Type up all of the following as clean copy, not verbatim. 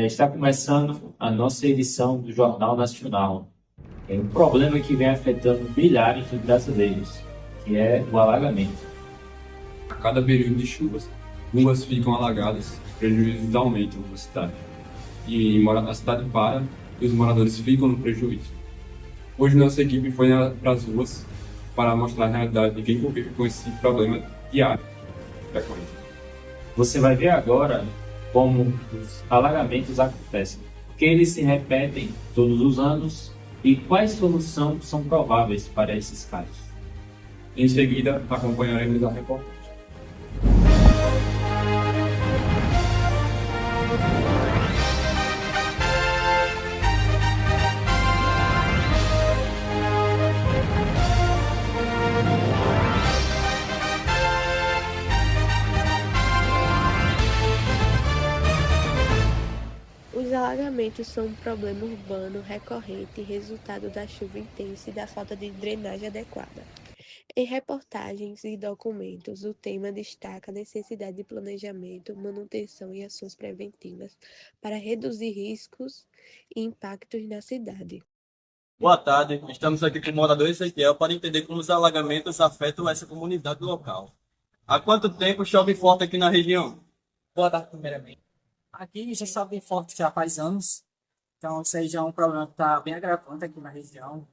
Está começando a nossa edição do Jornal Nacional. É um problema que vem afetando milhares de brasileiros, que é o alagamento. A cada período de chuvas, ruas ficam alagadas, prejuízos aumentam na cidade. A cidade para e os moradores ficam no prejuízo. Hoje nossa equipe foi para as ruas para mostrar a realidade de quem convive com esse problema diário, frequente. Você vai ver agora como os alagamentos acontecem, porque eles se repetem todos os anos e quais soluções são prováveis para esses casos. Em seguida, acompanharemos a reportagem. Os alagamentos são um problema urbano recorrente resultado da chuva intensa e da falta de drenagem adequada. Em reportagens e documentos, o tema destaca a necessidade de planejamento, manutenção e ações preventivas para reduzir riscos e impactos na cidade. Boa tarde, estamos aqui com o morador Ezequiel para entender como os alagamentos afetam essa comunidade local. Há quanto tempo chove forte aqui na região? Boa tarde, primeiramente. Aqui já chove forte já faz anos, então isso aí já é um problema que está bem agravante aqui na região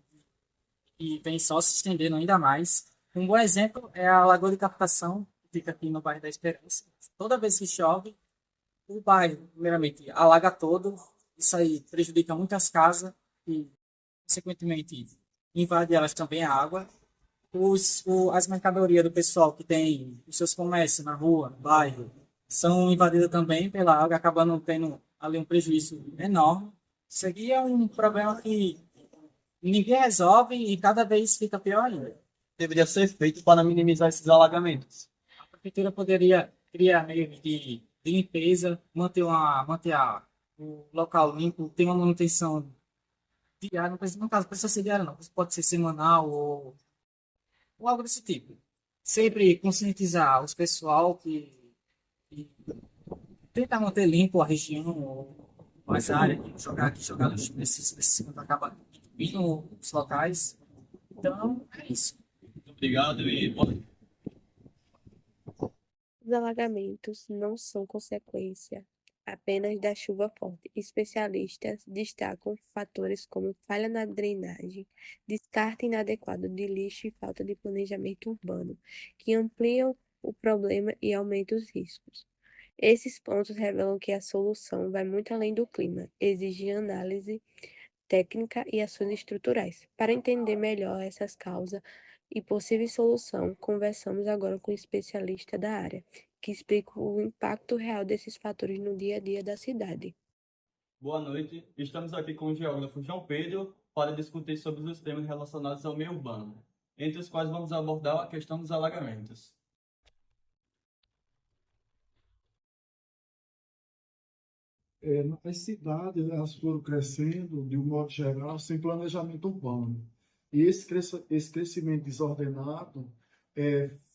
e vem só se estendendo ainda mais. Um bom exemplo é a Lagoa de Captação, que fica aqui no bairro da Esperança. Toda vez que chove, o bairro, primeiramente, alaga todo, isso aí prejudica muitas casas e, consequentemente, invade elas também a água. As mercadorias do pessoal que tem os seus comércios na rua, no bairro, são invadidas também pela água, acabando tendo ali um prejuízo enorme. Isso aqui é um problema que ninguém resolve e cada vez fica pior ainda. Deveria ser feito para minimizar esses alagamentos. A prefeitura poderia criar meios de limpeza, o local limpo, ter uma manutenção diária, no caso, precisa ser diária não, pode ser semanal ou algo desse tipo. Sempre conscientizar os pessoal que tentar manter limpo a região ou as áreas, jogar lixo nesses cantos acaba entupindo os locais. Então, é isso. Muito obrigado e boa noite. Os alagamentos não são consequência apenas da chuva forte. Especialistas destacam fatores como falha na drenagem, descarte inadequado de lixo e falta de planejamento urbano, que ampliam o problema e aumentam os riscos. Esses pontos revelam que a solução vai muito além do clima, exige análise técnica e ações estruturais. Para entender melhor essas causas e possíveis soluções, conversamos agora com um especialista da área, que explica o impacto real desses fatores no dia a dia da cidade. Boa noite, estamos aqui com o geógrafo João Pedro para discutir sobre os temas relacionados ao meio urbano, entre os quais vamos abordar a questão dos alagamentos. As cidades elas foram crescendo, de um modo geral, sem planejamento urbano. E esse crescimento desordenado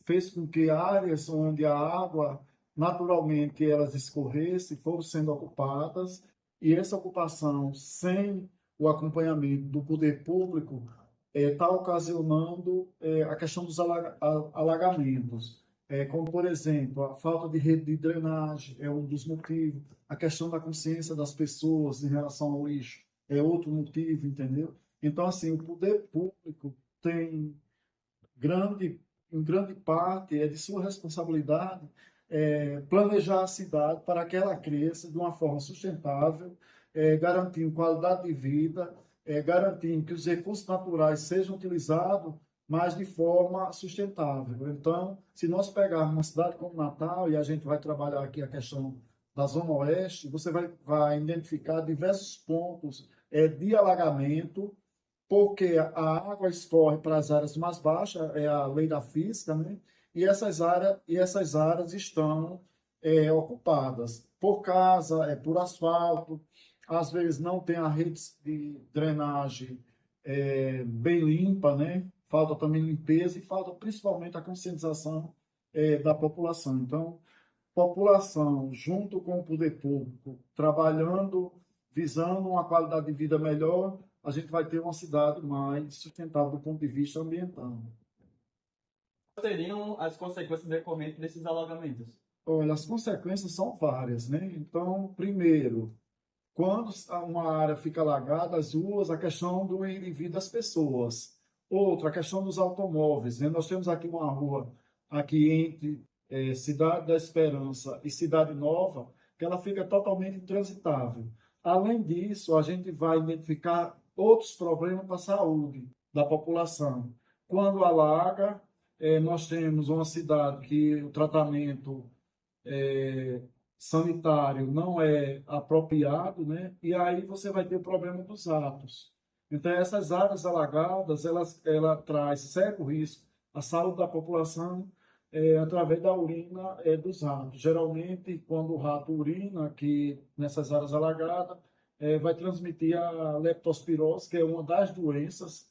fez com que áreas onde a água naturalmente elas escorressem foram sendo ocupadas, e essa ocupação, sem o acompanhamento do poder público, está ocasionando a questão dos alagamentos. Como, por exemplo, a falta de rede de drenagem é um dos motivos, a questão da consciência das pessoas em relação ao lixo é outro motivo, entendeu? Então, assim, o poder público tem em grande parte, é de sua responsabilidade planejar a cidade para que ela cresça de uma forma sustentável, garantindo qualidade de vida, garantindo que os recursos naturais sejam utilizados mas de forma sustentável. Então, se nós pegarmos uma cidade como Natal, e a gente vai trabalhar aqui a questão da Zona Oeste, você vai identificar diversos pontos de alagamento, porque a água escorre para as áreas mais baixas, é a lei da física, né? E essas áreas estão ocupadas por casa, por asfalto, às vezes não tem a rede de drenagem bem limpa, né? Falta também limpeza e falta principalmente a conscientização da população. Então, população, junto com o poder público, trabalhando, visando uma qualidade de vida melhor, a gente vai ter uma cidade mais sustentável do ponto de vista ambiental. Quais seriam as consequências decorrentes desses alagamentos? Olha, as consequências são várias, né? Então, primeiro, quando uma área fica alagada, as ruas, a questão do ir e vir das pessoas. Outra, a questão dos automóveis, né? Nós temos aqui uma rua, aqui entre Cidade da Esperança e Cidade Nova, que ela fica totalmente intransitável. Além disso, a gente vai identificar outros problemas para a saúde da população. Quando alaga, nós temos uma cidade que o tratamento sanitário não é apropriado, né? E aí você vai ter o problema dos ratos. Então, essas áreas alagadas, ela traz sério risco à saúde da população através da urina dos ratos. Geralmente, quando o rato urina aqui nessas áreas alagadas, vai transmitir a leptospirose, que é uma das doenças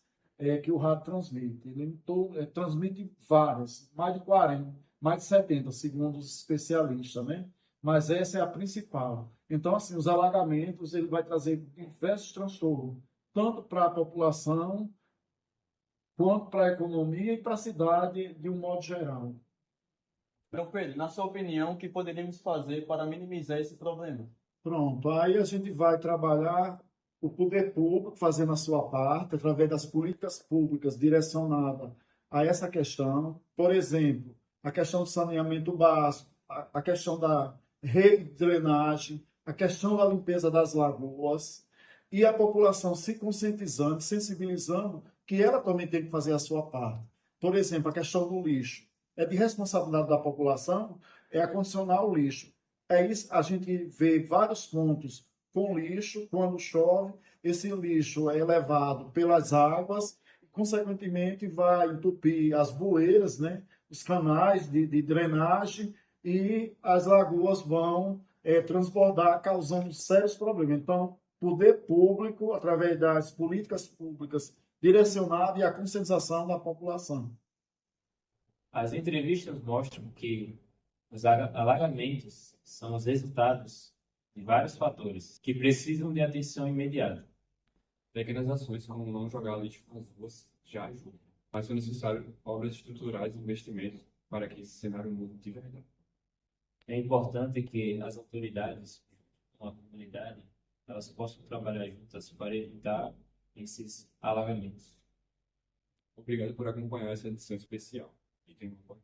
que o rato transmite. Ele transmite várias, mais de 40, mais de 70, segundo os especialistas, né? Mas essa é a principal. Então, assim, os alagamentos, ele vai trazer diversos transtornos, tanto para a população, quanto para a economia e para a cidade de um modo geral. Então, Pedro, na sua opinião, o que poderíamos fazer para minimizar esse problema? Pronto, aí a gente vai trabalhar o poder público fazendo a sua parte, através das políticas públicas direcionadas a essa questão. Por exemplo, a questão do saneamento básico, a questão da rede de drenagem, a questão da limpeza das lagoas, e a população se conscientizando, sensibilizando que ela também tem que fazer a sua parte. Por exemplo, a questão do lixo. É de responsabilidade da população acondicionar o lixo. É isso, a gente vê vários pontos com lixo, quando chove, esse lixo é levado pelas águas, e, consequentemente vai entupir as bueiras, né, os canais de drenagem, e as lagoas vão transbordar, causando sérios problemas. Então, poder público, através das políticas públicas direcionadas e a conscientização da população. As entrevistas mostram que os alagamentos são os resultados de vários fatores que precisam de atenção imediata. Pequenas ações como não jogar lixo nas ruas já ajudam, mas são necessárias obras estruturais e investimentos para que esse cenário mude de verdade. É importante que as autoridades, com a comunidade, elas possam trabalhar juntas para evitar esses alagamentos. Obrigado por acompanhar essa edição especial. E tenha uma boa